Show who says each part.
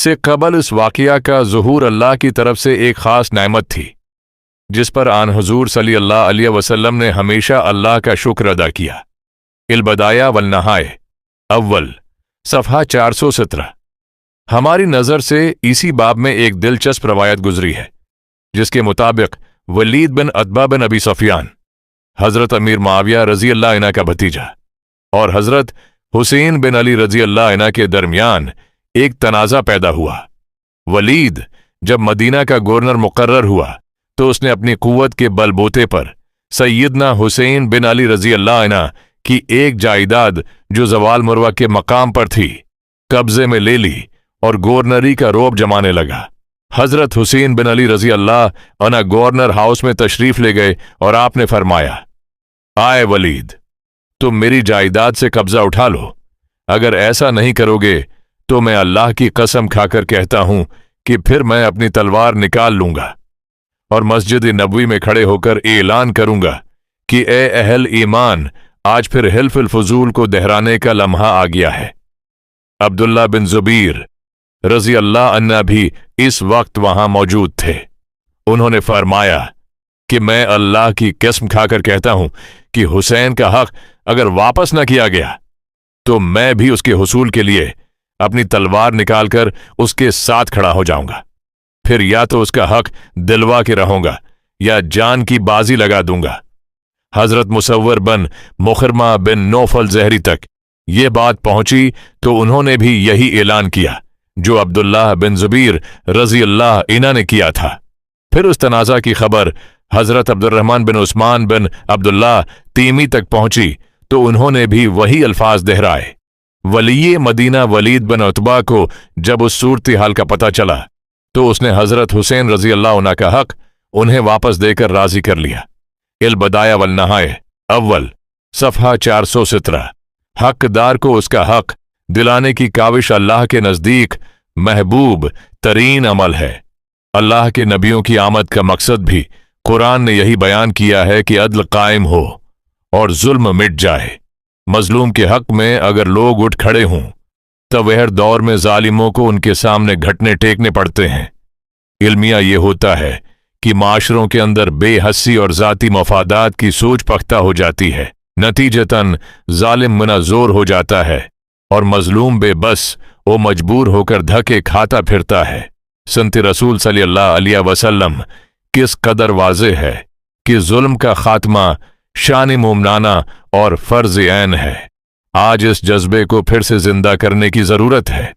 Speaker 1: से कबल इस वाक़या का ज़ुहूर अल्लाह की तरफ से एक ख़ास नेमत थी, जिस पर आन हुज़ूर सल्लल्लाहु अलैहि वसल्लम ने हमेशा अल्लाह का शुक्र अदा किया। इल-बदाया वल नहाए अव्वल सफ़हा 417। हमारी नज़र से इसी बाब में एक दिलचस्प रवायत गुजरी है, जिसके मुताबिक वलीद बिन अतबा बिन अबी सुफियान, हज़रत अमीर मुआविया रज़ी अल्लाह अन्हु का भतीजा, और हज़रत हुसैन बिन अली रज़ी अल्लाह अन्हु के दरमियान एक तनाज़ा पैदा हुआ। वलीद जब मदीना का गवर्नर मुकर्रर हुआ तो उसने अपनी कुव्वत के बलबूते पर सैयदना हुसैन बिन अली रज़ी अल्लाह अन्हु की एक जायदाद जो ज़वाल मुरवा के मकाम पर थी कब्जे में ले ली और गवर्नरी का रोब जमाने लगा। हज़रत हुसैन बिन अली रज़ी अल्लाह अन्हु गवर्नर हाउस में तशरीफ ले गए और आपने फरमाया, आए वलीद, तुम मेरी जायदाद से कब्जा उठा लो। अगर ऐसा नहीं करोगे तो मैं अल्लाह की कसम खाकर कहता हूं कि फिर मैं अपनी तलवार निकाल लूंगा और मस्जिद नबवी में खड़े होकर ऐलान करूंगा कि ए अहल ईमान, आज फिर हिल्फुल फजूल को दोहराने का लम्हा आ गया है। अब्दुल्ला बिन जुबैर रज़ी अल्लाह अन्हु भी इस वक्त वहां मौजूद थे। उन्होंने फरमाया कि मैं अल्लाह की कसम खाकर कहता हूं कि हुसैन का हक अगर वापस न किया गया तो मैं भी उसके हुसूल के लिए अपनी तलवार निकालकर उसके साथ खड़ा हो जाऊंगा। फिर या तो उसका हक दिलवा के रहूंगा या जान की बाजी लगा दूंगा। हजरत मुसव्वर बिन मुखरमा बिन नौफल ज़हरी तक ये बात पहुंची तो उन्होंने भी यही ऐलान किया जो अब्दुल्लाह बिन जुबैर रज़ी अल्लाह अन्हु ने किया था। फिर उस तनाज़ा की खबर हजरत अब्दुर्रहमान बिन उस्मान बिन अब्दुल्लाह तीमी तक पहुंची तो उन्होंने भी वही अल्फाज दोहराए। वली मदीना वलीद बिन उतबा को जब उस सूरत हाल का पता चला तो उसने हजरत हुसैन रज़ी अल्लाह अन्हु का हक उन्हें वापस देकर राजी कर लिया। इल-बदाया वल नहाए अव्वल सफ़हा 417। हकदार को उसका हक दिलाने की काविश अल्लाह के नज़दीक महबूब तरीन अमल है। अल्लाह के नबियों की आमद का मकसद भी कुरान ने यही बयान किया है कि अदल कायम हो और जुल्म मिट जाए। मजलूम के हक में अगर लोग उठ खड़े हों तब वह दौर में जालिमों को उनके सामने घटने टेकने पड़ते हैं। इल्मिया ये होता है कि माशरों के अंदर बेहसी और जाती मफादात की सोच पख्ता हो जाती है। नतीजतन जालिम मुनाज़ोर हो जाता है और मजलूम बेबस वो मजबूर होकर धक्के खाता फिरता है। सुन्नत रसूल सल्लल्लाहु अलैहि वसल्लम किस कदर वाज़ेह है कि जुल्म का खात्मा शान मोमनाना और फर्ज ऐन है। आज इस जज्बे को फिर से जिंदा करने की जरूरत है।